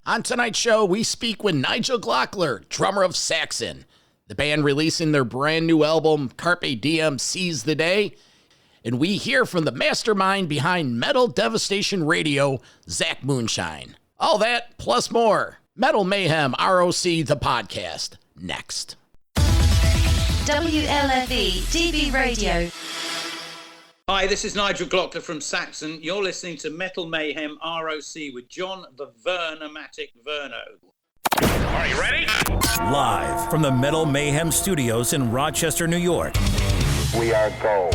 On tonight's show, we speak with Nigel Glockler, drummer of Saxon. The band releasing their brand new album, Carpe Diem, Seize the Day. And we hear from the mastermind behind Metal Devastation Radio, Zach Moonshine. All that, plus more. Metal Mayhem ROC, the podcast. Next. WLFE DB Radio. Hi, this is Nigel Glockler from Saxon. You're listening to Metal Mayhem ROC with John the Vernomatic Verno. Are you ready? Live from the Metal Mayhem Studios in Rochester, New York. We are gold.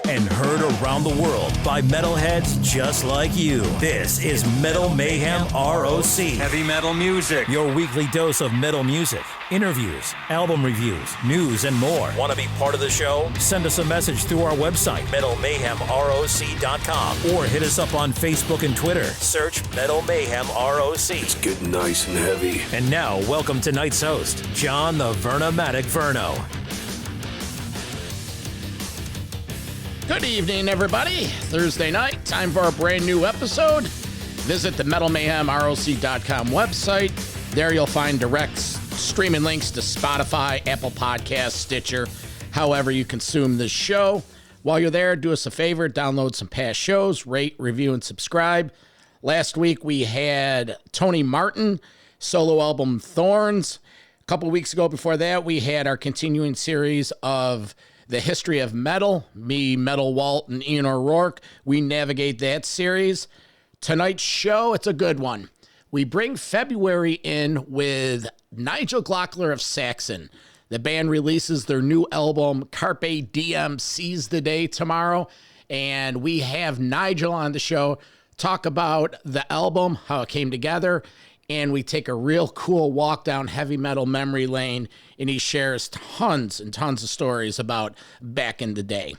And heard around the world by metalheads just like you. This is Metal Mayhem ROC. Heavy metal music. Your weekly dose of metal music, interviews, album reviews, news, and more. Want to be part of the show? Send us a message through our website, metalmayhemroc.com, or hit us up on Facebook and Twitter. Search Metal Mayhem ROC. It's getting nice and heavy. And now, welcome tonight's host, John the Vernomatic Verno. Good evening, everybody. Thursday night, time for a brand new episode. Visit the metalmayhemroc.com website. There you'll find direct streaming links to Spotify, Apple Podcasts, Stitcher, however you consume this show. While you're there, do us a favor, download some past shows, rate, review, and subscribe. Last week, we had Tony Martin, solo album Thorns. A couple weeks ago before that, we had our continuing series of the history of metal, me, Metal Walt, and Ian O'Rourke. We navigate that series. Tonight's show, it's a good one. We bring February in with Nigel Glockler of Saxon. The band releases their new album, Carpe Diem, Seize the Day, tomorrow. And we have Nigel on the show talk about the album, how it came together, and we take a real cool walk down heavy metal memory lane, and he shares tons and tons of stories about back in the day.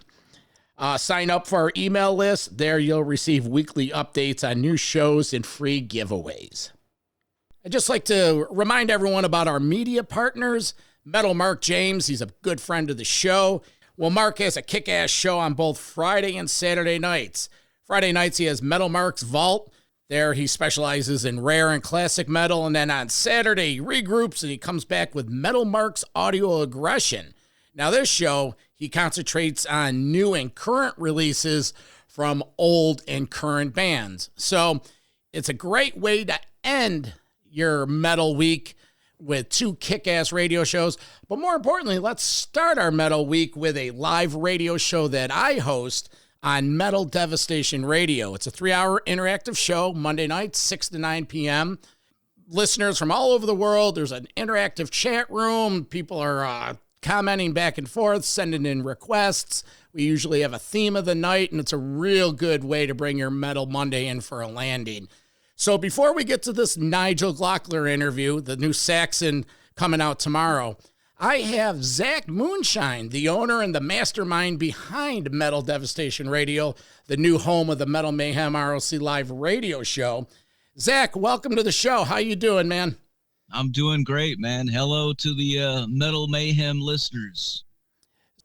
Sign up for our email list. There you'll receive weekly updates on new shows and free giveaways. I'd just like to remind everyone about our media partners. Metal Mark James, he's a good friend of the show. Well, Mark has a kick-ass show on both Friday and Saturday nights. Friday nights he has Metal Mark's Vault. There he specializes in rare and classic metal, and then on Saturday he regroups and he comes back with Metal Mark's Audio Aggression. Now this show, he concentrates on new and current releases from old and current bands. So it's a great way to end your metal week with two kick-ass radio shows. But more importantly, let's start our metal week with a live radio show that I host on Metal Devastation Radio. It's a 3-hour interactive show, Monday nights, 6 to 9 p.m. Listeners from all over the world. There's an interactive chat room. People are commenting back and forth, sending in requests. We usually have a theme of the night, and it's a real good way to bring your Metal Monday in for a landing. So before we get to this Nigel Glockler interview, the new Saxon coming out tomorrow, I have Zach Moonshine, the owner and the mastermind behind Metal Devastation Radio, the new home of the Metal Mayhem ROC live radio show. Zach, welcome to the show. How you doing, man? I'm doing great, man. Hello to the Metal Mayhem listeners.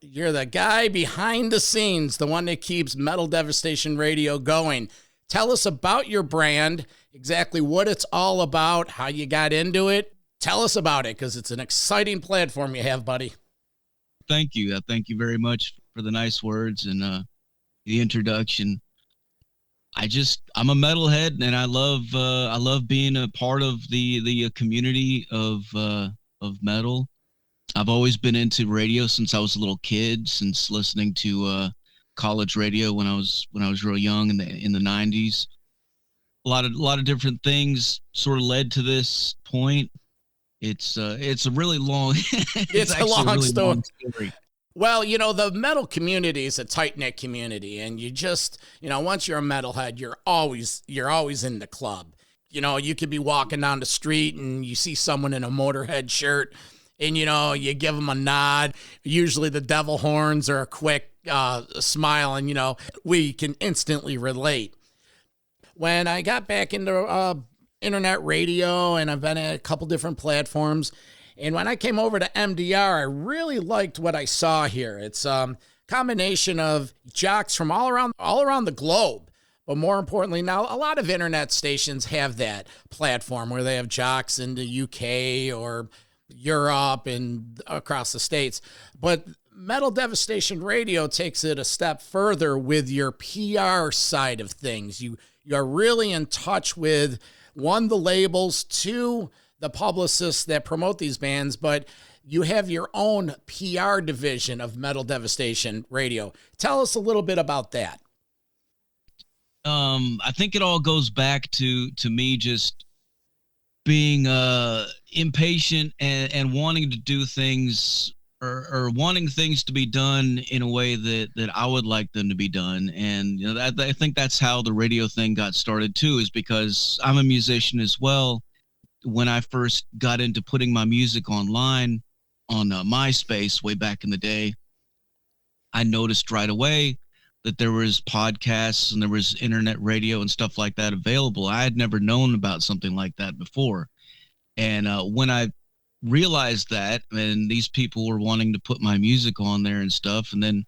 You're the guy behind the scenes, the one that keeps Metal Devastation Radio going. Tell us about your brand, exactly what it's all about, how you got into it. Tell us about it, because it's an exciting platform you have, buddy. Thank you. Thank you very much for the nice words and the introduction. I'm a metalhead, and I love being a part of the community of metal. I've always been into radio since I was a little kid, since listening to college radio when I was real young in the 90s. A lot of different things sort of led to this point. It's a really long. It's a long really story. Well, the metal community is a tight-knit community, and you just, once you're a metalhead, you're always in the club. You could be walking down the street and you see someone in a Motorhead shirt, and you give them a nod, usually the devil horns or a quick smile, and we can instantly relate. When I got back into internet radio, and I've been at a couple different platforms, and when I came over to MDR, I really liked what I saw here. It's a combination of jocks from all around the globe, But more importantly, now a lot of internet stations have that platform where they have jocks in the UK or Europe and across the States. But Metal Devastation Radio takes it a step further with your PR side of things. You're really in touch with, one, the labels, two, the publicists that promote these bands, but you have your own PR division of Metal Devastation Radio. Tell us a little bit about that. I think it all goes back to me just being impatient and wanting to do things or wanting things to be done in a way that I would like them to be done. And I think that's how the radio thing got started too, is because I'm a musician as well. When I first got into putting my music online on MySpace way back in the day, I noticed right away that there was podcasts and there was internet radio and stuff like that available. I had never known about something like that before. And when I realized that, and these people were wanting to put my music on there and stuff, and then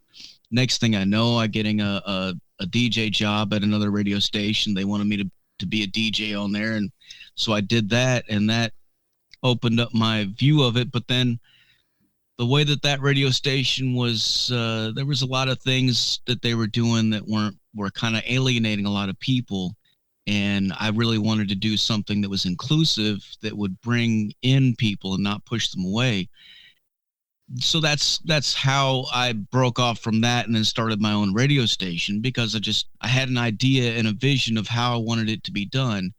next thing I know, I getting a DJ job at another radio station. They wanted me to be a DJ on there. And so I did that, and that opened up my view of it. But then the way that radio station was, there was a lot of things that they were doing that were kind of alienating a lot of people. And I really wanted to do something that was inclusive, that would bring in people and not push them away. So that's how I broke off from that and then started my own radio station, because I had an idea and a vision of how I wanted it to be done.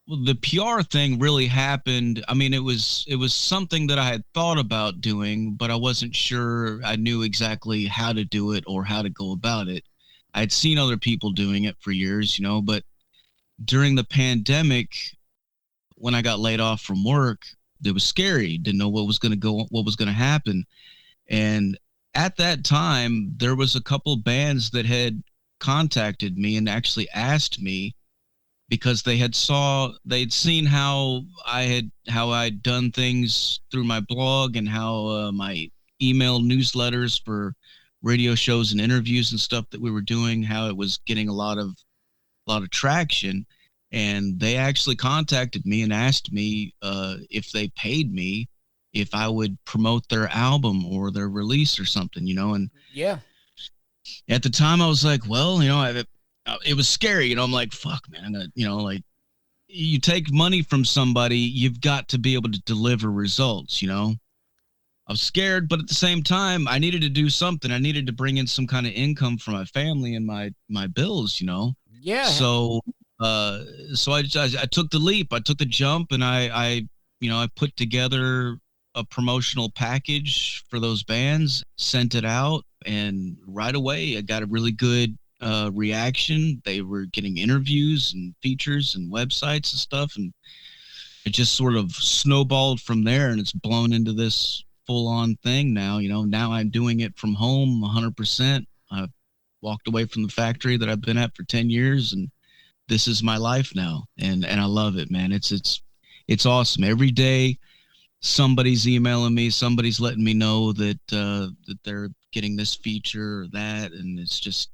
Well, the PR thing really happened. I mean, it was something that I had thought about doing, but I wasn't sure I knew exactly how to do it or how to go about it. I'd seen other people doing it for years, but during the pandemic, when I got laid off from work, it was scary. Didn't know what was going to happen. And at that time, there was a couple bands that had contacted me and actually asked me, because they'd seen how I'd done things through my blog and how my email newsletters for radio shows and interviews and stuff that we were doing, how it was getting a lot of traction. And they actually contacted me and asked me if they paid me if I would promote their album or their release or something, and yeah, at the time I was like, well, it was scary, I'm like, fuck, man, I'm gonna, like, you take money from somebody, you've got to be able to deliver results. I was scared, but at the same time, I needed to do something. I needed to bring in some kind of income for my family and my bills. Yeah. So I took the leap. I took the jump, and I put together a promotional package for those bands, sent it out, and right away I got a really good reaction. They were getting interviews and features and websites and stuff, and it just sort of snowballed from there, and it's blown into this full-on thing now. Now I'm doing it from home 100%. I've walked away from the factory that I've been at for 10 years, and this is my life now, and I love it, man. It's awesome. Every day somebody's emailing me, somebody's letting me know that they're getting this feature or that, and it's just,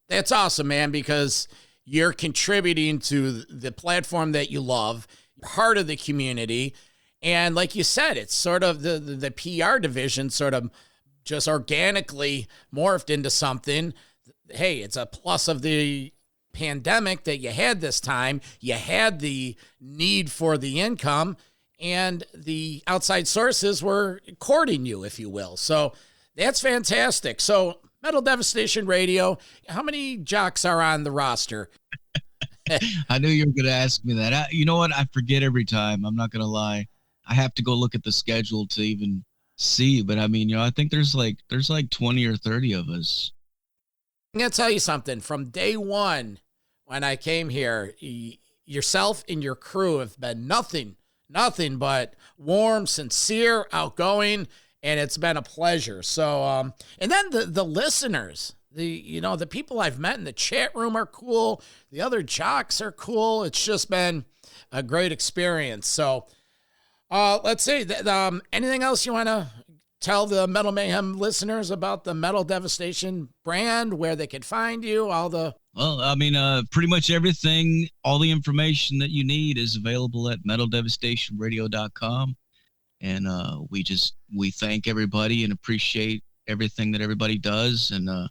that's awesome, man, because you're contributing to the platform that you love, part of the community. And like you said, it's sort of the PR division sort of just organically morphed into something. Hey, it's a plus of the pandemic that you had this time. You had the need for the income, and the outside sources were courting you, if you will. So that's fantastic. So Metal Devastation Radio, how many jocks are on the roster? I knew you were going to ask me that. You know what? I forget every time. I'm not going to lie. I have to go look at the schedule to even see. But I think there's like 20 or 30 of us. I'm going to tell you something. From day one, when I came here, yourself and your crew have been nothing but warm, sincere, outgoing, and it's been a pleasure. So, and then the listeners, the people I've met in the chat room are cool. The other jocks are cool. It's just been a great experience. So, let's see. Anything else you want to tell the Metal Mayhem listeners about the Metal Devastation brand, where they could find you, all the Well, I mean, pretty much everything, all the information that you need is available at metaldevstationradio.com. And we thank everybody and appreciate everything that everybody does, and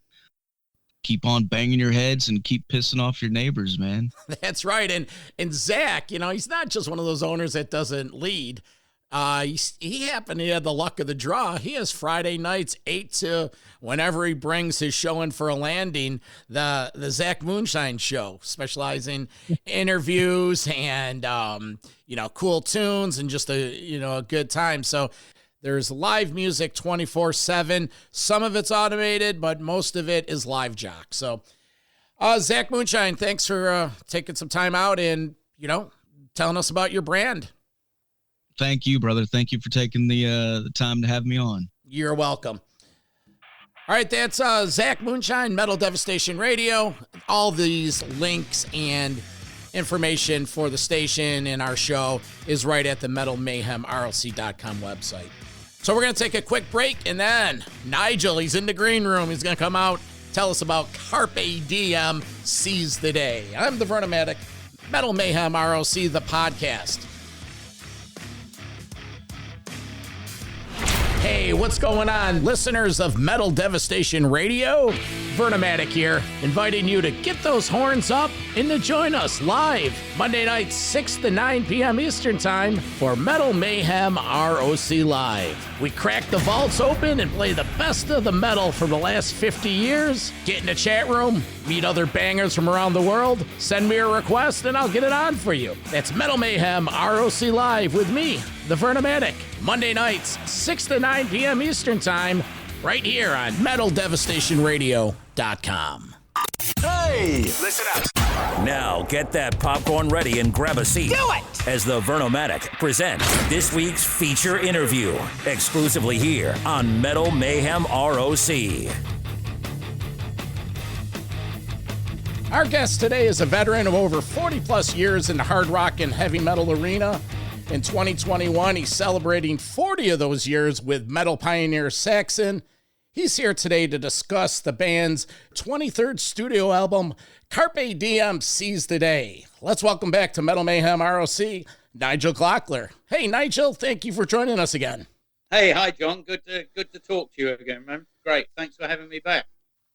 keep on banging your heads and keep pissing off your neighbors, man. That's right. And Zach, he's not just one of those owners that doesn't lead. He happened to have the luck of the draw. He has Friday nights 8 to whenever he brings his show in for a landing, the Zach Moonshine show, specializing interviews and cool tunes and just a good time. So there's live music 24/7. Some of it's automated, but most of it is live jock. So Zach Moonshine, thanks for taking some time out and telling us about your brand. Thank you, brother. Thank you for taking the time to have me on. You're welcome. All right, that's Zach Moonshine, Metal Devastation Radio. All these links and information for the station and our show is right at the metalmayhemrlc.com website. So we're going to take a quick break, and then Nigel, he's in the green room. He's going to come out, tell us about Carpe Diem, Seize the Day. I'm the Vernomatic, Metal Mayhem ROC, the podcast. Hey, what's going on, listeners of Metal Devastation Radio? Vernomatic here, inviting you to get those horns up and to join us live Monday nights, 6 to 9 p.m. Eastern Time for Metal Mayhem ROC Live. We crack the vaults open and play the best of the metal from the last 50 years. Get in the chat room, meet other bangers from around the world, send me a request and I'll get it on for you. That's Metal Mayhem ROC Live with me, the Vernomatic. Monday nights, 6 to 9 p.m. Eastern Time, right here on MetalDevastationRadio.com. Hey, listen up. Now get that popcorn ready and grab a seat. Do it! As the Vernomatic presents this week's feature interview, exclusively here on Metal Mayhem ROC. Our guest today is a veteran of over 40 plus years in the hard rock and heavy metal arena. In 2021, he's celebrating 40 of those years with metal pioneer Saxon. He's here today to discuss the band's 23rd studio album, Carpe Diem, Seize the Day. Let's welcome back to Metal Mayhem ROC, Nigel Glockler. Hey, Nigel, thank you for joining us again. Hey, hi, John. Good to talk to you again, man. Great. Thanks for having me back.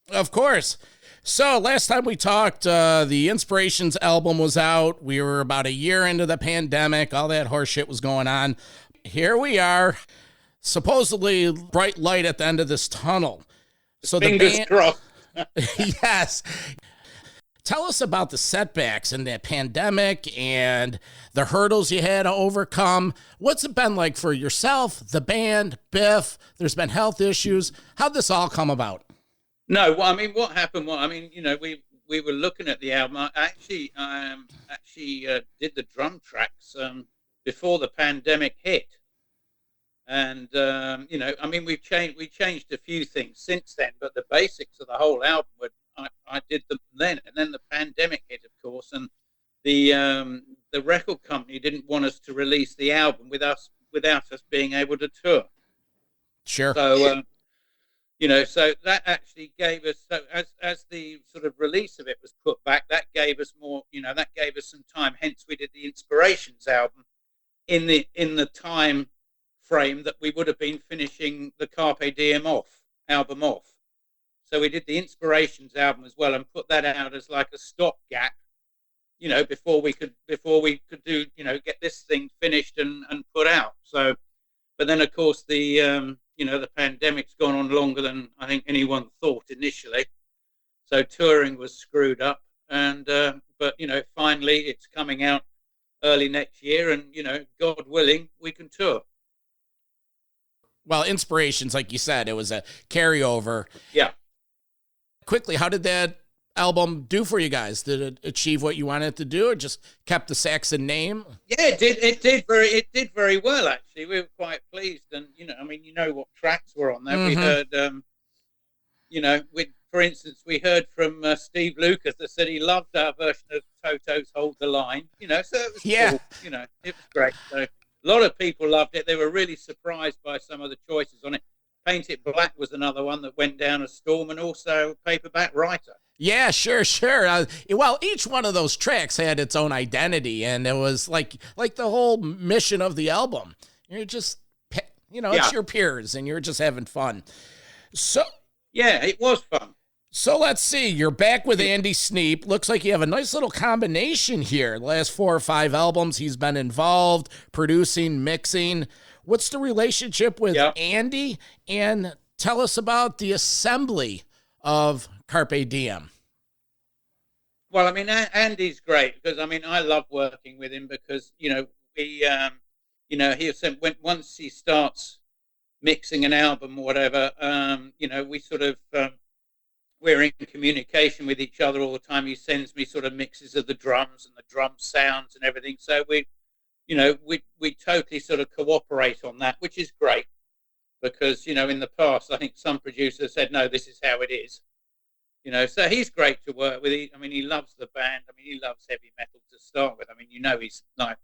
Of course. So last time we talked, the Inspirations album was out. We were about a year into the pandemic. All that horse shit was going on. Here we are, supposedly bright light at the end of this tunnel. So Fingers crossed. Yes. Tell us about the setbacks and the pandemic and the hurdles you had to overcome. What's it been like for yourself, the band, Biff? There's been health issues. How'd this all come about? No, well, I mean, what happened? Well, I mean, we were looking at the album. I actually did the drum tracks before the pandemic hit, and I mean, we changed a few things since then, but the basics of the whole album I did them then, and then the pandemic hit, of course, and the record company didn't want us to release the album without us being able to tour. Sure. So. So that actually gave us, so as the sort of release of it was put back, that gave us more, that gave us some time. Hence, we did the Inspirations album in the time frame that we would have been finishing the Carpe Diem album off. So we did the Inspirations album as well and put that out as like a stopgap, before we could do, get this thing finished and put out. So, but then of course the pandemic's gone on longer than I think anyone thought initially. So touring was screwed up. And, but finally it's coming out early next year and, God willing, we can tour. Well, Inspirations, like you said, it was a carryover. Yeah. Quickly, how did that album do for you guys? Did it achieve what you wanted it to do, or just kept the Saxon name? Yeah, it did very well, actually. We were quite pleased, and what tracks were on there. Mm-hmm. We heard for instance, we heard from Steve Lucas that said he loved our version of Toto's Hold the Line, so it was cool. It was great. So a lot of people loved it. They were really surprised by some of the choices on it. Paint It Black was another one that went down a storm, and also Paperback Writer. Yeah, sure. Well, each one of those tracks had its own identity, and it was like the whole mission of the album. You're just, it's your peers, and you're just having fun. So yeah, it was fun. So let's see. You're back with Andy Sneap. Looks like you have a nice little combination here. The last 4 or 5 albums, he's been involved, producing, mixing. What's the relationship with Andy? And tell us about the assembly of Carpe Diem. Well, I mean, Andy's great because, I mean, I love working with him because, we, he said once he starts mixing an album or whatever, we sort of, we're in communication with each other all the time. He sends me sort of mixes of the drums and the drum sounds and everything. So we totally sort of cooperate on that, which is great because, in the past, I think some producers said, no, this is how it is. So he's great to work with. He loves the band. I mean, he loves heavy metal to start with. I mean, he's like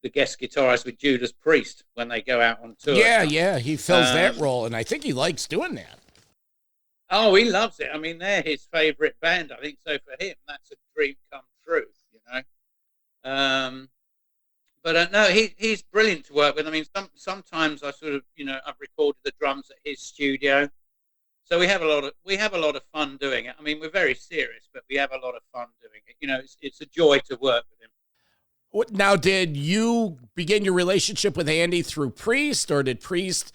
the guest guitarist with Judas Priest when they go out on tour. Yeah, he fills that role, and I think he likes doing that. Oh, he loves it. I mean, they're his favorite band. I think so for him. That's a dream come true, But no, he's brilliant to work with. I mean, sometimes I sort of, I've recorded the drums at his studio. So we have a lot of fun doing it. I mean, we're very serious, but we have a lot of fun doing it. It's a joy to work with him. Now, did you begin your relationship with Andy through Priest, or did Priest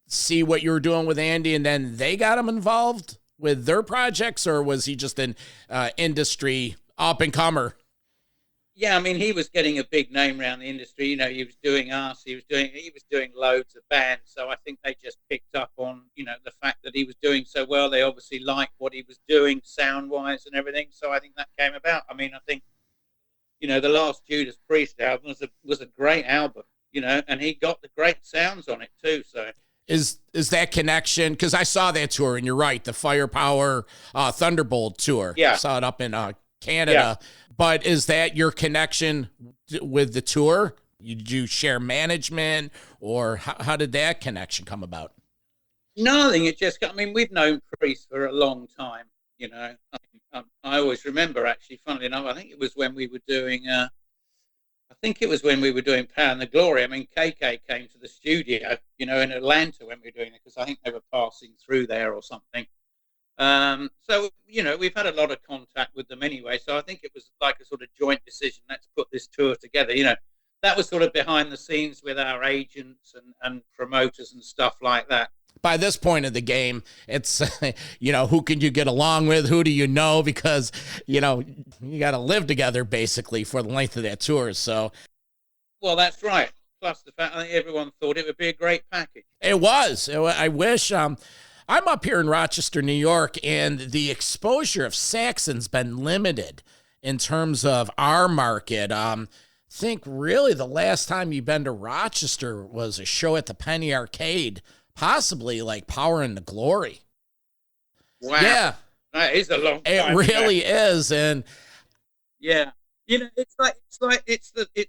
see what you were doing with Andy and then they got him involved with their projects, or was he just an industry up-and-comer? Yeah, I mean, he was getting a big name around the industry. He was doing us. He was doing loads of bands. So I think they just picked up on, the fact that he was doing so well. They obviously liked what he was doing sound-wise and everything. So I think that came about. I mean, I think, the last Judas Priest album was a great album, and he got the great sounds on it too. So is that connection? Because I saw that tour, and you're right, the Firepower Thunderbolt tour. Yeah, I saw it up in Canada. Yeah. But is that your connection with the tour? Did you share management, or how did that connection come about? No, I think we've known Priest for a long time, I always remember, actually, funnily enough, I think it was when we were doing Power and the Glory. I mean, KK came to the studio, in Atlanta when we were doing it, because I think they were passing through there or something. So, we've had a lot of contact with them anyway. So I think it was like a sort of joint decision. Let's put this tour together. That was sort of behind the scenes with our agents and promoters and stuff like that. By this point of the game, it's, who can you get along with? Who do you know? Because, you got to live together basically for the length of that tour. So. Well, that's right. Plus the fact I think everyone thought it would be a great package. It was. I wish, I'm up here in Rochester, New York, and the exposure of Saxon's been limited in terms of our market. Think really the last time you've been to Rochester was a show at the Penny Arcade, possibly like Power and the Glory. Wow. Yeah. That is a long time. It really is. And yeah. It's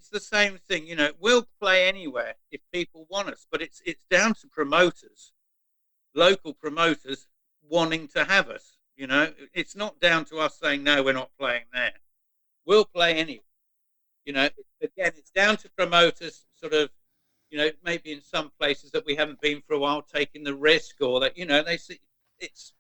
the same thing. We'll play anywhere if people want us, but it's down to promoters. Local promoters wanting to have us, it's not down to us saying, no, we're not playing there. We'll play anyway. Again, it's down to promoters sort of, maybe in some places that we haven't been for a while, taking the risk, or that, they see it's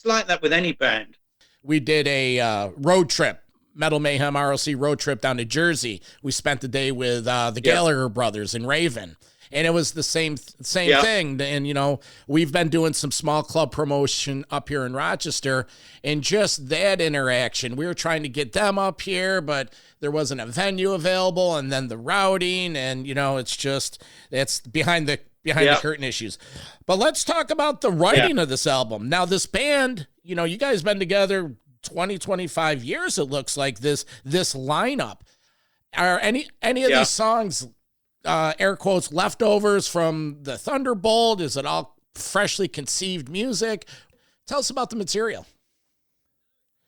like that with any band. We did a road trip, Metal Mayhem ROC road trip down to Jersey. We spent the day with the Gallagher brothers in Raven. And it was the same thing. And, we've been doing some small club promotion up here in Rochester, and just that interaction, we were trying to get them up here, but there wasn't a venue available, and then the routing, and, it's behind the curtain issues. But let's talk about the writing of this album. Now, this band, you guys been together 20, 25 years, it looks like, this lineup. Are any of these songs, air quotes, leftovers from the Thunderbolt? Is it all freshly conceived music? Tell us about the material.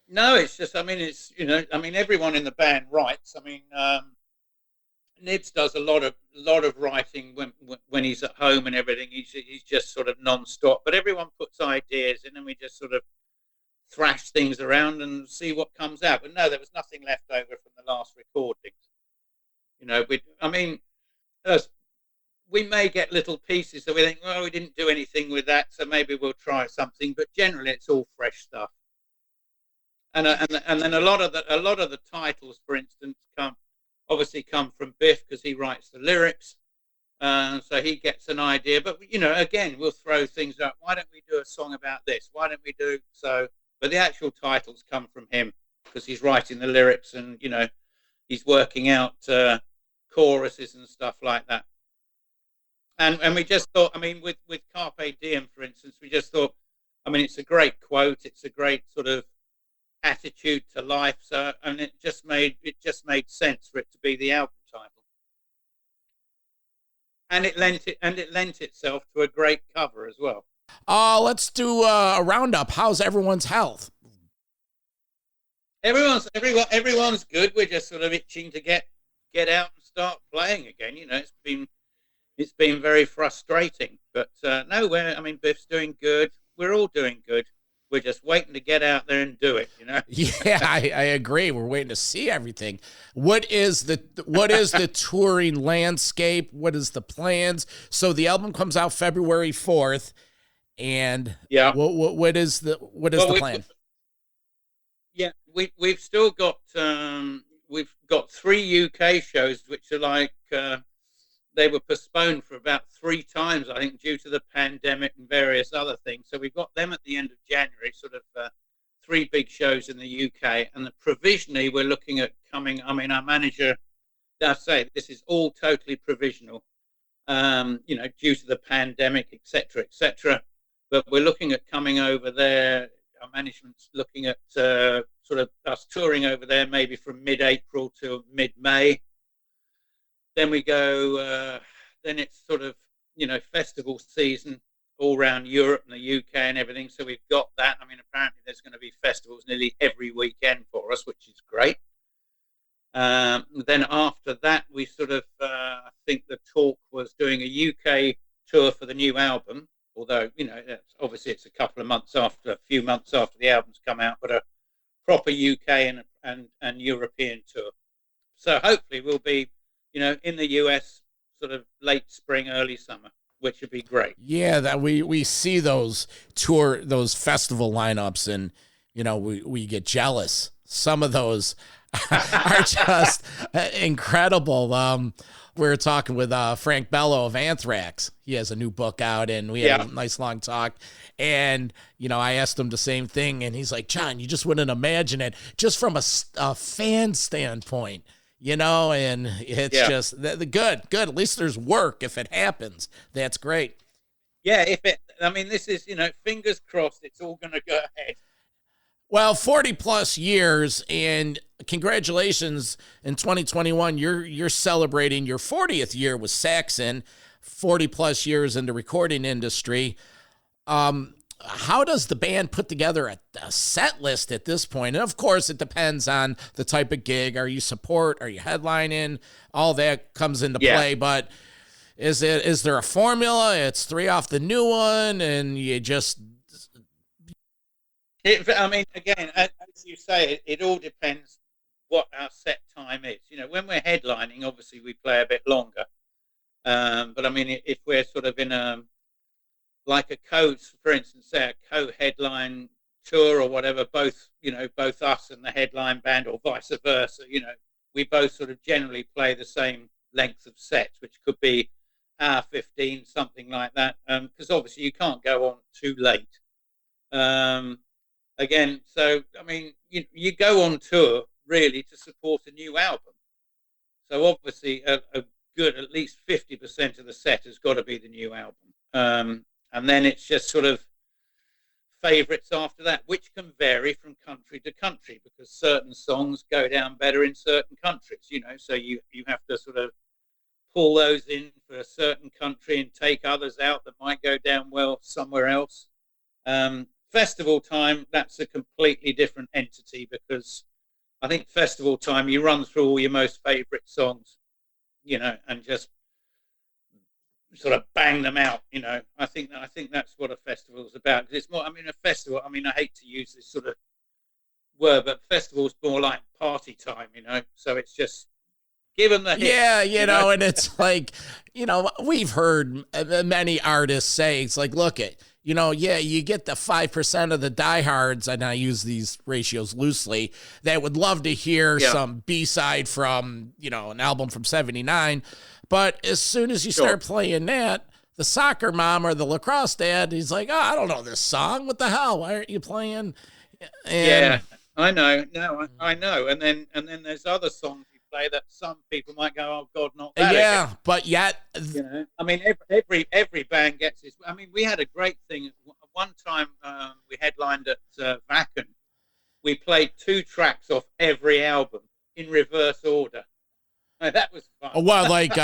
No, it's just, everyone in the band writes. Nibs does a lot of writing when he's at home and everything. He's just sort of non-stop, but everyone puts ideas in, and we just sort of thrash things around and see what comes out. But no, there was nothing left over from the last recordings. You know, we may get little pieces that we think, well, we didn't do anything with that, so maybe we'll try something. But generally, it's all fresh stuff. And then a lot of the titles, for instance, come from Biff, because he writes the lyrics, so he gets an idea. But you know, again, we'll throw things up. Why don't we do a song about this? Why don't we do so? But the actual titles come from him, because he's writing the lyrics, and you know, he's working out choruses and stuff like that. And we just thought, I mean, with Carpe Diem, for instance, we just thought, I mean, it's a great quote. It's a great sort of attitude to life. So, and it just made sense for it to be the album title. And it lent itself to a great cover as well. Let's do a roundup. How's everyone's health? Everyone's good. We're just sort of itching to get out and start playing again. You know, it's been very frustrating, but no, Biff's doing good. We're all doing good. We're just waiting to get out there and do it, you know? Yeah, I agree. We're waiting to see everything. What is the touring landscape? What is the plans? So the album comes out February 4th, and yeah, what is the plan? Yeah, we've still got 3 UK shows, which are like they were postponed for about 3 times, I think, due to the pandemic and various other things. So we've got them at the end of January, sort of 3 big shows in the UK. And provisionally, we're looking at coming. I mean, our manager, I say this is all totally provisional, you know, due to the pandemic, etc. But we're looking at coming over there. Our management's looking at sort of us touring over there, maybe from mid-April to mid-May. Then we go, then it's sort of, you know, festival season all around Europe and the UK and everything. So we've got that. I mean, apparently there's going to be festivals nearly every weekend for us, which is great. Then after that, we sort of, I think the talk was doing a UK tour for the new album, although, you know, obviously it's a few months after the album's come out, but a proper UK and European tour. So hopefully we'll be, you know, in the US sort of late spring, early summer, which would be great. Yeah, that we see those festival lineups, and you know, we get jealous. Some of those are just incredible. We were talking with Frank Bello of Anthrax. He has a new book out, and we had a nice long talk. And, you know, I asked him the same thing, and he's like, John, you just wouldn't imagine it just from a fan standpoint. You know, and it's just the good. At least there's work if it happens. That's great. Yeah, this is, you know, fingers crossed it's all going to go ahead. Well, 40 plus years, and congratulations in 2021. You're celebrating your 40th year with Saxon, 40 plus years in the recording industry. How does the band put together a set list at this point? And of course, it depends on the type of gig. Are you support? Are you headlining? All that comes into play. But is there a formula? It's 3 off the new one, and you just. Again, as you say, it all depends what our set time is. You know, when we're headlining, obviously we play a bit longer. But I mean, if we're sort of in like for instance, say a co-headline tour or whatever, both us and the headline band, or vice versa, you know, we both sort of generally play the same length of sets, which could be hour 15, something like that, because obviously you can't go on too late. Again, so I mean, you go on tour really to support a new album, so obviously a good at least 50% of the set has got to be the new album. And then it's just sort of favorites after that, which can vary from country to country, because certain songs go down better in certain countries, you know, so you have to sort of pull those in for a certain country and take others out that might go down well somewhere else. Festival time, that's a completely different entity, because I think festival time, you run through all your most favorite songs, you know, and just sort of bang them out. I think that's what a festival is about. 'Cause it's more. I mean, a festival. I mean, I hate to use this sort of word, but festival's more like party time. So it's just give them the hits, yeah, and it's like, we've heard many artists say, it's like, look at, you get the 5% of the diehards, and I use these ratios loosely, that would love to hear some B-side from, an album from 79. But as soon as you start playing that, the soccer mom or the lacrosse dad, he's like, oh, I don't know this song. What the hell? Why aren't you playing? Yeah, I know. No, I know. And then there's other songs you play that some people might go, oh God, not that. Yeah, again. but yet, I mean, every band gets this. I mean, we had a great thing. One time we headlined at Wacken. We played 2 tracks off every album in reverse order. Now, that was fun. Well, like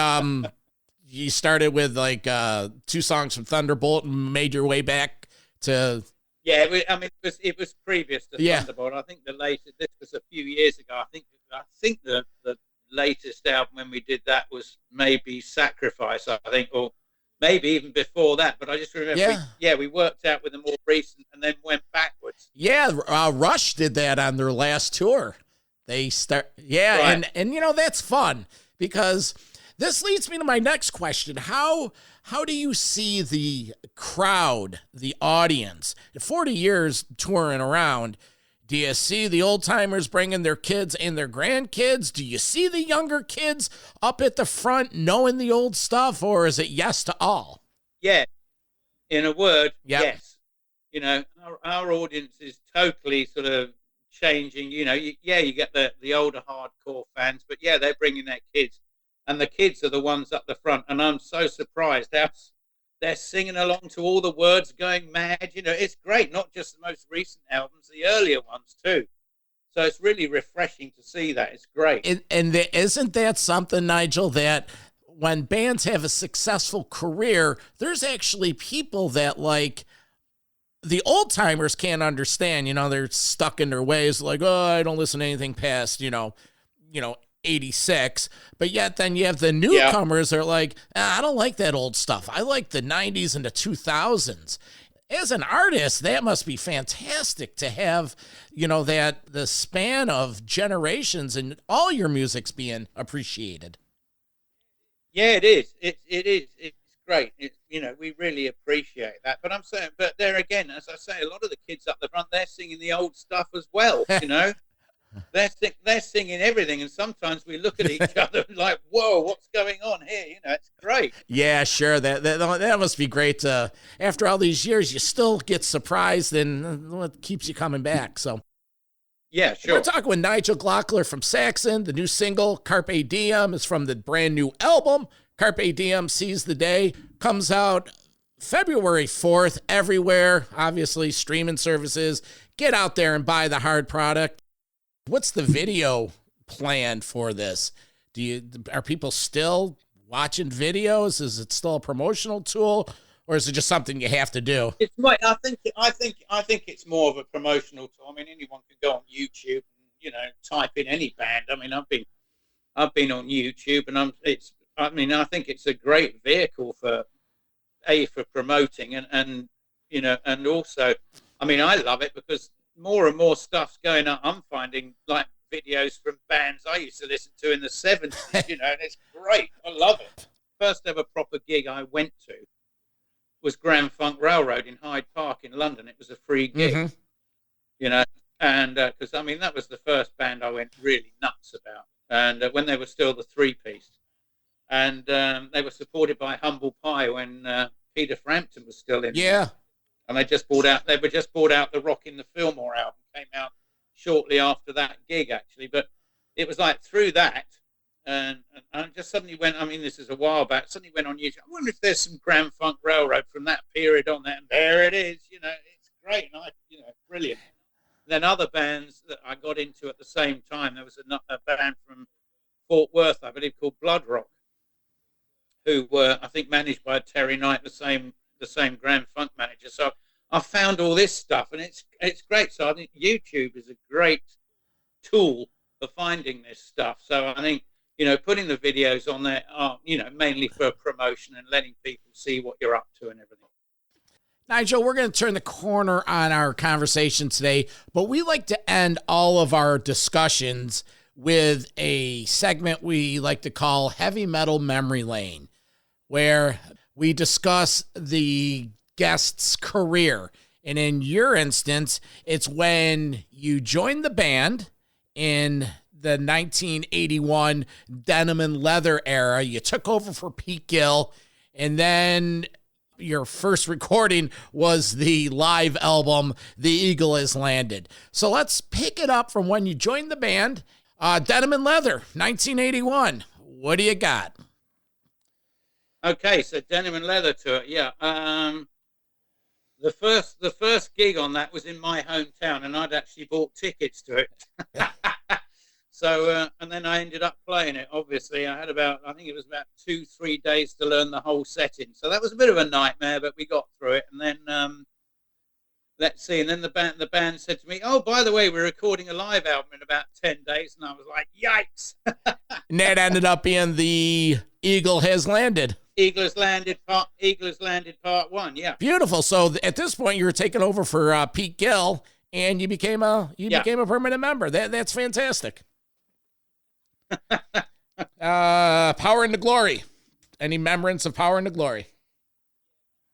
you started with like 2 songs from Thunderbolt and made your way back to. Yeah, it was previous to Thunderbolt. I think the latest. This was a few years ago. I think the latest album when we did that was maybe Sacrifice. I think, or maybe even before that. But I just remember, we worked out with the more recent and then went backwards. Yeah, Rush did that on their last tour. They start, right. and that's fun, because this leads me to my next question. How do you see the crowd, the audience? 40 years touring around, do you see the old timers bringing their kids and their grandkids? Do you see the younger kids up at the front knowing the old stuff, or is it yes to all? Yeah, in a word, yes. Our audience is totally sort of changing. You get the older hardcore fans, but they're bringing their kids. And the kids are the ones up the front. And I'm so surprised how they're singing along to all the words, going mad. It's great. Not just the most recent albums, the earlier ones too. So it's really refreshing to see that. It's great. And isn't that something, Nigel, that when bands have a successful career, there's actually people that like the old timers can't understand. They're stuck in their ways. Like, oh, I don't listen to anything past, 86, but yet then you have the newcomers that are like, I don't like that old stuff. I like the 90s and the 2000s. As an artist, that must be fantastic to have, that the span of generations and all your music's being appreciated. Yeah, it is. It is. It's great. We really appreciate that. But I'm saying, but there again, as I say, a lot of the kids up the front, they're singing the old stuff as well, They're singing everything, and sometimes we look at each other like, "Whoa, what's going on here?" It's great. Yeah, sure. That must be great. After all these years, you still get surprised, and what keeps you coming back. So, yeah, sure. We're talking with Nigel Glockler from Saxon. The new single "Carpe Diem" is from the brand new album. Carpe Diem sees the day. Comes out February 4th everywhere. Obviously, streaming services. Get out there and buy the hard product. What's the video plan for this? Are people still watching videos? Is it still a promotional tool, or is it just something you have to do? I think it's more of a promotional tool. I mean, anyone can go on YouTube and type in any band. I mean, I've been on YouTube, and I think it's a great vehicle for promoting and also, I mean, I love it because more and more stuff's going up. I'm finding like videos from bands I used to listen to in the 70s, and it's great. I love it. First ever proper gig I went to was Grand Funk Railroad in Hyde Park in London. It was a free gig, and because that was the first band I went really nuts about. And when they were still the 3-piece, and they were supported by Humble Pie when Peter Frampton was still in. Yeah. And they were just brought out the Rock in the Fillmore album, came out shortly after that gig, actually. But it was like through that, and I just suddenly went, this is a while back, suddenly went on YouTube. I wonder if there's some Grand Funk Railroad from that period on there. And there it is, it's great. And brilliant. And then other bands that I got into at the same time, there was a band from Fort Worth, I believe, called Blood Rock, who were, I think, managed by Terry Knight, the same Grand Funk manager. So I found all this stuff, and it's great. So I think YouTube is a great tool for finding this stuff. So I think putting the videos on there are, mainly for promotion and letting people see what you're up to and everything. Nigel, we're going to turn the corner on our conversation today, but we like to end all of our discussions with a segment we like to call Heavy Metal Memory Lane, where we discuss the guest's career. And in your instance, it's when you joined the band in the 1981 Denim and Leather era. You took over for Pete Gill, and then your first recording was the live album, The Eagle Has Landed. So let's pick it up from when you joined the band, Denim and Leather, 1981. What do you got? Okay, so Denim and Leather tour, yeah. The first gig on that was in my hometown, and I'd actually bought tickets to it. So, and then I ended up playing it. Obviously, I think it was about 2-3 days to learn the whole setting. So that was a bit of a nightmare, but we got through it. And then, let's see. And then the band said to me, "Oh, by the way, we're recording a live album in about 10 days." And I was like, "Yikes!" And that ended up being The Eagle Has Landed. Eagle Has Landed Part 1. Yeah. Beautiful. So at this point, you were taking over for Pete Gill, and you became a permanent member. That's fantastic. Power into Glory. Any remembrance of Power into Glory?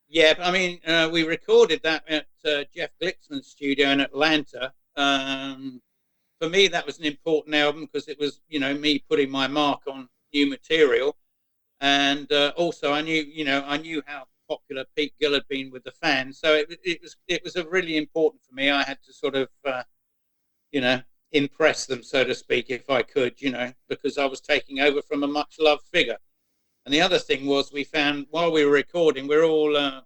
Yeah, I mean, we recorded that at Jeff Glicksman's studio in Atlanta. For me, that was an important album because it was, me putting my mark on new material, and also I knew how popular Pete Gill had been with the fans, so it was a really important for me. I had to sort of, impress them, so to speak, if I could, because I was taking over from a much loved figure. And the other thing was, we found while we were recording, we're all, the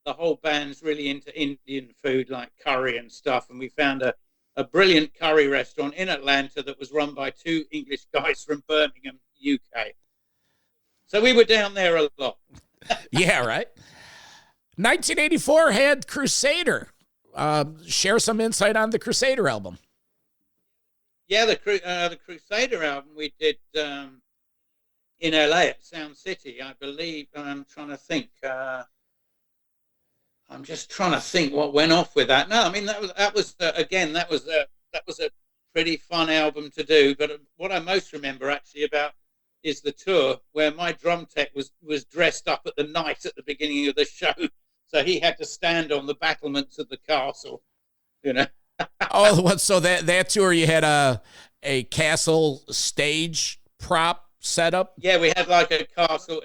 whole band's really into Indian food, like curry and stuff. And we found a brilliant curry restaurant in Atlanta that was run by 2 English guys from Birmingham, UK. So we were down there a lot. Yeah, right. 1984 had Crusader. Share some insight on the Crusader album. Yeah, the Crusader album we did in LA at Sound City, I believe. I'm trying to think. I'm just trying to think what went off with that. No, I mean that was a pretty fun album to do. But what I most remember actually about is the tour where my drum tech was dressed up at the night at the beginning of the show, so he had to stand on the battlements of the castle, Oh, so that tour you had a castle stage prop set up? Yeah, we had like a castle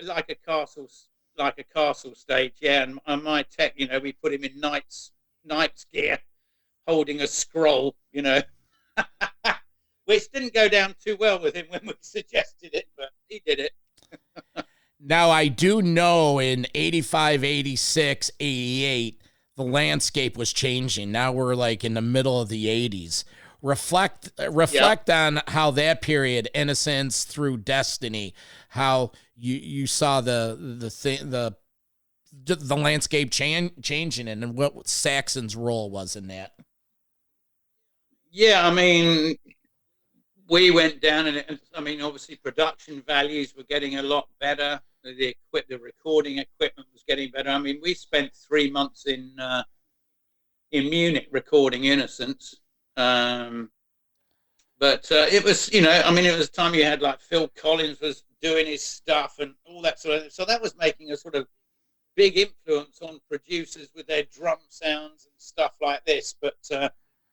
stage. Yeah, and my tech, we put him in knight's gear, holding a scroll, which didn't go down too well with him when we suggested it, but he did it. Now, I do know in 85, 86, 88, the landscape was changing. Now we're like in the middle of the 80s. Reflect on how that period, Innocence through Destiny, how you saw the landscape changing and what Saxon's role was in that. Yeah, I mean, we went down and I mean, obviously production values were getting a lot better. The recording equipment was getting better. I mean, we spent 3 months in Munich recording Innocence. But it was, it was time you had like Phil Collins was doing his stuff and all that sort of, so that was making a sort of big influence on producers with their drum sounds and stuff like this. But, I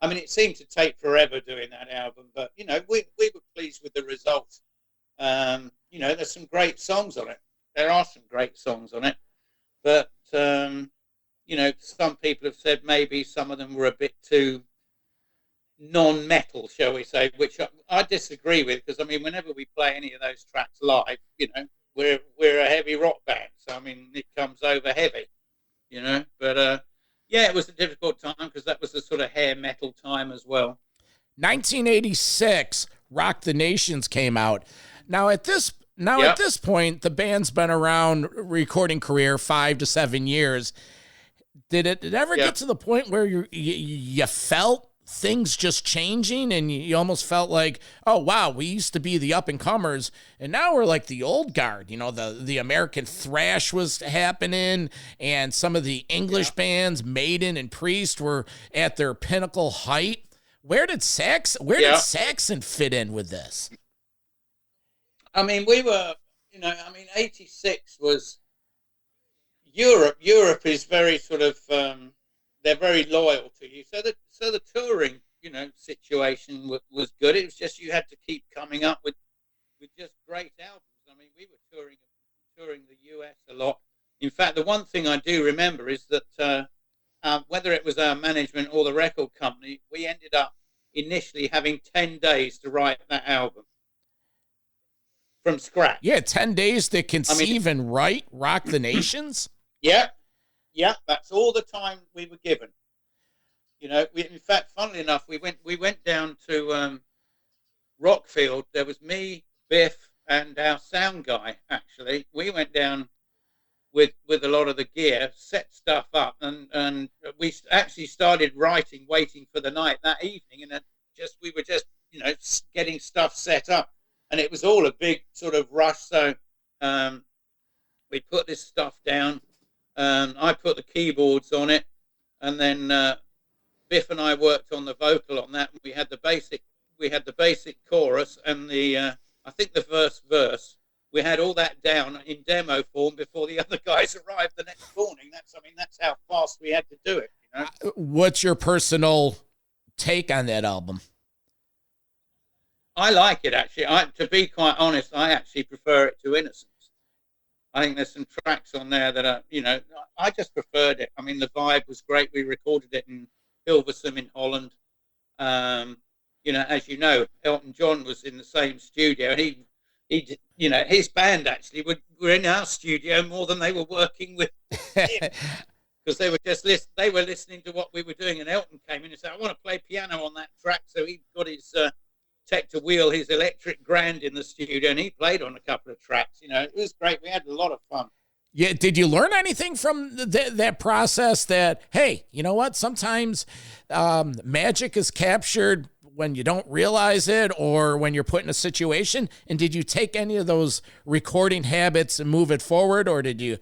mean, it seemed to take forever doing that album, but, we were pleased with the results. There's some great songs on it. There are some great songs on it, but, some people have said maybe some of them were a bit too non-metal, shall we say, which I disagree with, because, I mean, whenever we play any of those tracks live, we're a heavy rock band, so, I mean, it comes over heavy, but, yeah, it was a difficult time because that was the sort of hair metal time as well. 1986, Rock the Nations came out. Now, at this point, the band's been around recording career 5 to 7 years. Did it ever get to the point where you felt things just changing, and you almost felt like, oh wow, we used to be the up and comers, and now we're like the old guard. You know, the American thrash was happening, and some of the English bands, Maiden and Priest, were at their pinnacle height. Where did Saxon fit in with this? I mean, we were, 86 was Europe. Europe is very sort of, they're very loyal to you. So the touring, situation was good. It was just you had to keep coming up with just great albums. I mean, we were touring the US a lot. In fact, the one thing I do remember is that whether it was our management or the record company, we ended up initially having 10 days to write that album from scratch. Yeah, 10 days to conceive and write Rock the Nations. Yeah, that's all the time we were given. In fact, funnily enough, we went down to Rockfield. There was me, Biff, and our sound guy. Actually, we went down with a lot of the gear, set stuff up, and we actually started writing, waiting for the night that evening, and then we were just getting stuff set up, and it was all a big sort of rush. So we put this stuff down. I put the keyboards on it, and then Biff and I worked on the vocal on that. We had the basic chorus and the I think the verse. We had all that down in demo form before the other guys arrived the next morning. That's how fast we had to do it. What's your personal take on that album? I like it, actually. To be quite honest, I actually prefer it to Innocence. I think there's some tracks on there that are, I just preferred it. I mean, the vibe was great. We recorded it in Hilversum in Holland. As you know, Elton John was in the same studio. He his band actually were in our studio more than they were working with him, because they were listening to what we were doing, and Elton came in and said, I want to play piano on that track. So he got his tech to wheel his electric grand in the studio, and he played on a couple of tracks. It was great. We had a lot of fun. Yeah. Did you learn anything from that process that, hey, you know what? Sometimes magic is captured when you don't realize it, or when you're put in a situation? And did you take any of those recording habits and move it forward, or did you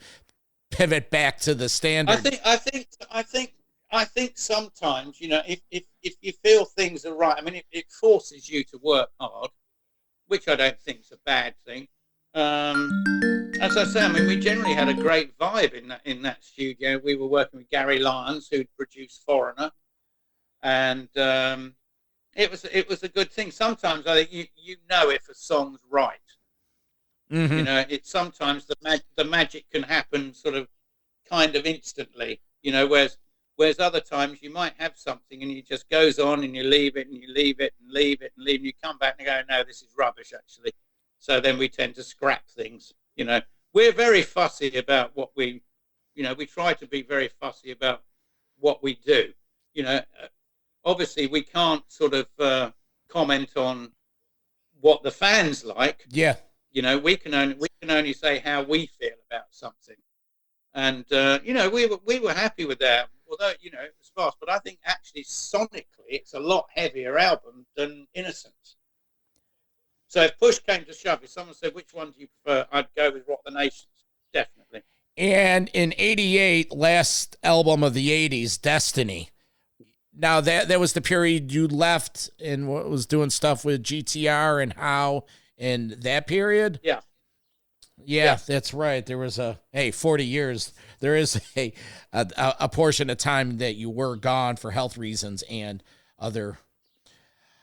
pivot back to the standard? I think sometimes, if you feel things are right, I mean, it forces you to work hard, which I don't think is a bad thing. As I say, I mean, we generally had a great vibe in that studio. We were working with Gary Lyons, who'd produced Foreigner, and it was a good thing. Sometimes I think you know if a song's right. Mm-hmm. It's sometimes the magic can happen sort of kind of instantly. Whereas other times you might have something and it just goes on and you leave it and you leave it and leave it and leave, and you come back and go, no, this is rubbish actually. So then we tend to scrap things. We're very fussy about what we try to be very fussy about what we do. Obviously we can't sort of comment on what the fans like. Yeah. We can only say how we feel about something. And we were happy with that. Although, it was fast, but I think actually sonically it's a lot heavier album than Innocence. So if push came to shove, if someone said, which one do you prefer, I'd go with Rock the Nations, definitely. And in 88, last album of the 80s, Destiny. Now, that was the period you left and was doing stuff with GTR and How in that period? Yeah. Yeah, that's right. There was 40 years. There is a portion of time that you were gone for health reasons and other.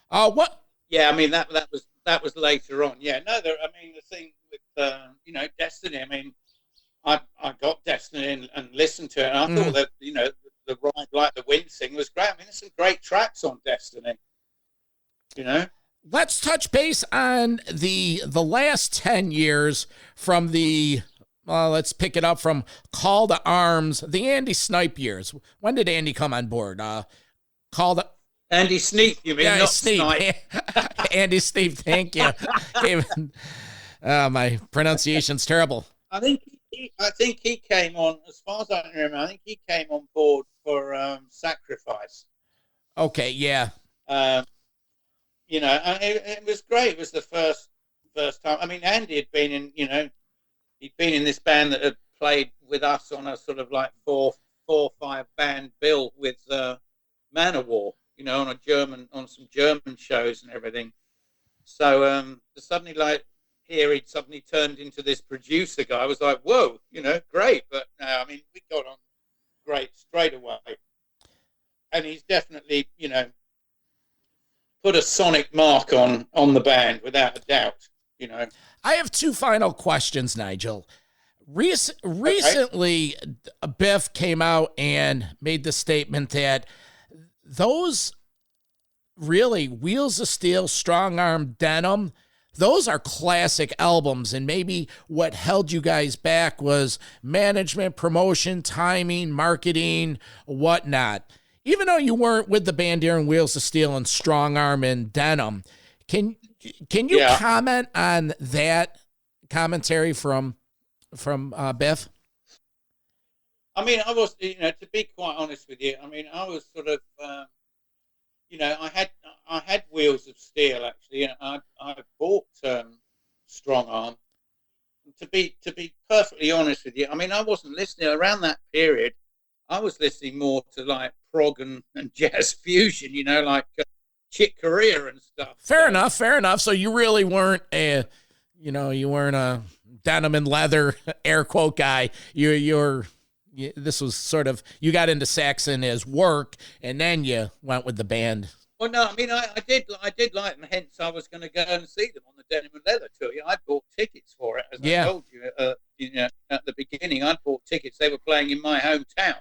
What? Yeah, I mean that was later on. Yeah, no, the thing with Destiny. I mean, I got Destiny and listened to it, and I thought that the Ride Like the Wind thing was great. I mean, there's some great tracks on Destiny. Let's touch base on the last 10 years from the, let's pick it up from Call to Arms, the Andy Snipe years. When did Andy come on board? Andy Sneaps, you mean, yeah, not Snipe. Andy Sneaps, thank you. My pronunciation's terrible. I think he came on, as far as I can remember, I think he came on board for Sacrifice. Okay, yeah. You know, and it was great. It was the first time. I mean, Andy had been in, you know, he'd been in this band that had played with us on a sort of like four or five band bill with Manowar, you know, on some German shows and everything. So to suddenly like here he'd suddenly turned into this producer guy. I was like, whoa, you know, great. But no, I mean, we got on great straight away. And he's definitely, you know, put a sonic mark on the band without a doubt, you know. I have two final questions, Nigel. Recently, Biff came out and made the statement that those really Wheels of Steel, Strong Arm, Denim, those are classic albums. And maybe what held you guys back was management, promotion, timing, marketing, whatnot. Even though you weren't with the band during Wheels of Steel and Strong Arm and Denim, can you comment on that commentary from Biff? I mean, I was, you know, to be quite honest with you, I mean, I was sort of, you know, I had Wheels of Steel actually, and I bought Strong Arm. To be perfectly honest with you, I mean, I wasn't listening around that period. I was listening more to like prog and jazz fusion, you know, like Chick Corea and stuff. Fair enough. So you really weren't a denim and leather air quote guy. This was sort of, you got into Saxon as work, and then you went with the band. Well, no, I mean, I did like them. Hence, I was going to go and see them on the Denim and Leather tour. You know, I bought tickets for it, as I told you. You know, at the beginning, I bought tickets. They were playing in my hometown.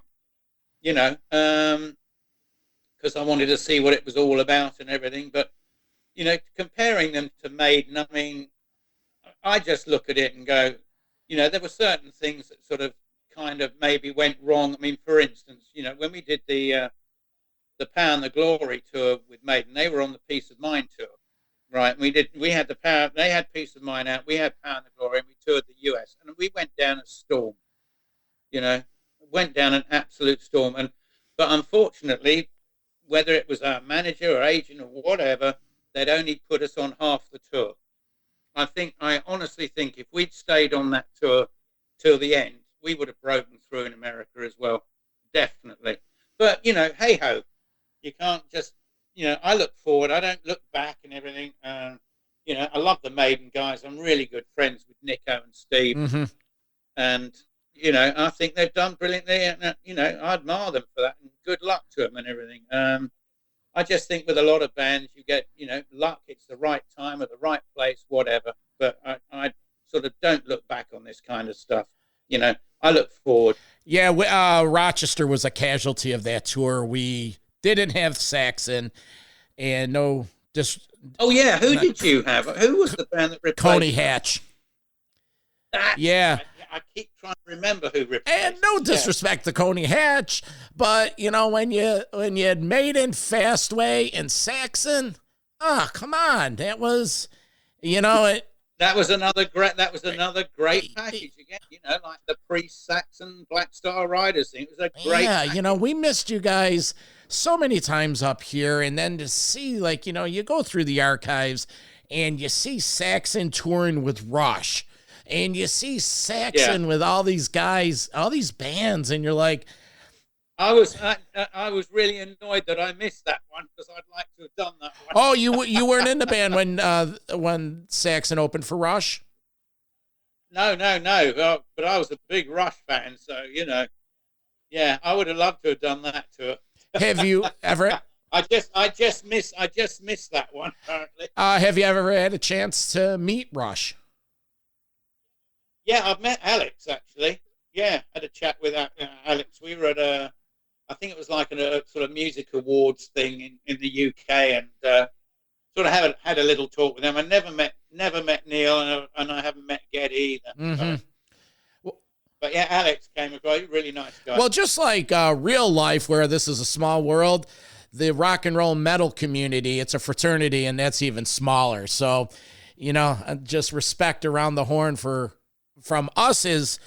You know, because I wanted to see what it was all about and everything. But you know, comparing them to Maiden, I mean, I just look at it and go, you know, there were certain things that sort of kind of maybe went wrong. I mean, for instance, you know, when we did the Power and the Glory tour with Maiden, they were on the Peace of Mind tour, right? We had the Power, they had Peace of Mind out, we had Power and the Glory, and we toured the US, and we went down a storm, you know, went down an absolute storm. But unfortunately, whether it was our manager or agent or whatever, they'd only put us on half the tour. I honestly think if we'd stayed on that tour till the end, we would have broken through in America as well, definitely. But, you know, hey-ho, you can't just, you know, I look forward, I don't look back and everything. You know, I love the Maiden guys. I'm really good friends with Nico and Steve. Mm-hmm. And, you know, I think they've done brilliantly. And, you know, I admire them for that. And good luck to them and everything. I just think with a lot of bands, you get, you know, luck. It's the right time at the right place, whatever. But I sort of don't look back on this kind of stuff. You know, I look forward. Yeah, Rochester was a casualty of that tour. We didn't have Saxon, and no. Oh yeah, who did you have? Who was the band that replaced Coney Hatch? Yeah. I keep trying to remember who replaced. And no disrespect to Coney Hatch, but you know when you had Maiden, Fastway, and Saxon, come on, that was, you know it. That was another great package again. You know, like the Priest, Saxon, Black Star Riders thing. It was a great. Yeah, package. You know, we missed you guys so many times up here, and then to see, like, you know, you go through the archives and you see Saxon touring with Rush. And you see Saxon with all these guys, all these bands, and you're like, I was really annoyed that I missed that one because I'd like to have done that one. Oh, you weren't in the band when Saxon opened for Rush? No. But I was a big Rush fan, so you know, yeah, I would have loved to have done that tour. Have you ever? I just missed that one. Apparently. Have you ever had a chance to meet Rush? Yeah, I've met Alex, actually. Yeah, had a chat with Alex. We were at I think it was like a sort of music awards thing in the UK, and sort of had a little talk with them. I never met Neil, and I haven't met Geddy either. Mm-hmm. But yeah, Alex came across, really nice guy. Well, just like real life, where this is a small world, the rock and roll metal community, it's a fraternity, and that's even smaller. So, you know, just respect around the horn from us as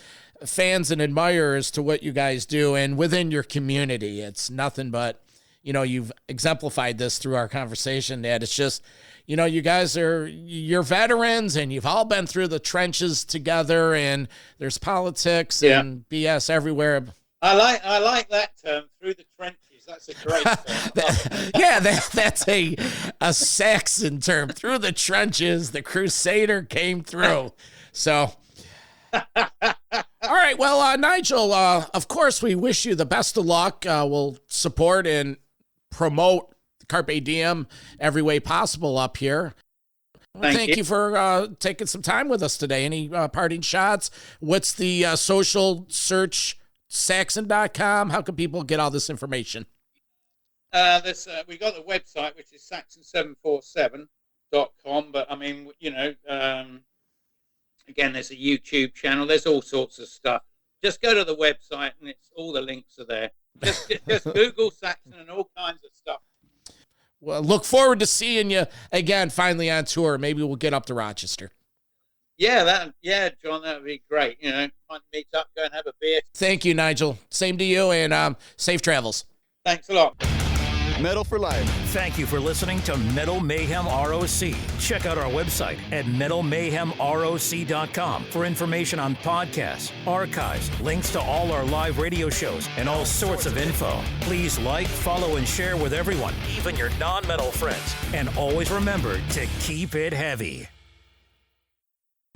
fans and admirers to what you guys do, and within your community, it's nothing but, you've exemplified this through our conversation, that it's just, you guys you're veterans and you've all been through the trenches together, and there's politics and BS everywhere. I like that term, through the trenches. That's a great term. That's a Saxon term. Through the trenches, the Crusader came through. So, all right. Well, Nigel, of course, we wish you the best of luck. We'll support and promote Carpe Diem every way possible up here. Thank you for taking some time with us today. Any parting shots? What's the social search? Saxon.com. How can people get all this information? We got the website, which is Saxon747.com. But I mean, again, there's a YouTube channel. There's all sorts of stuff. Just go to the website, and all the links are there. Just Google Saxon and all kinds of stuff. Well, look forward to seeing you again, finally on tour. Maybe we'll get up to Rochester. Yeah, John, that would be great. Find meet up, go and have a beer. Thank you, Nigel. Same to you, and safe travels. Thanks a lot. Metal for life. Thank you for listening to Metal Mayhem ROC. Check out our website at metalmayhemroc.com for information on podcasts, archives, links to all our live radio shows, and all sorts of info. Please like, follow, and share with everyone, even your non-metal friends. And always remember to keep it heavy.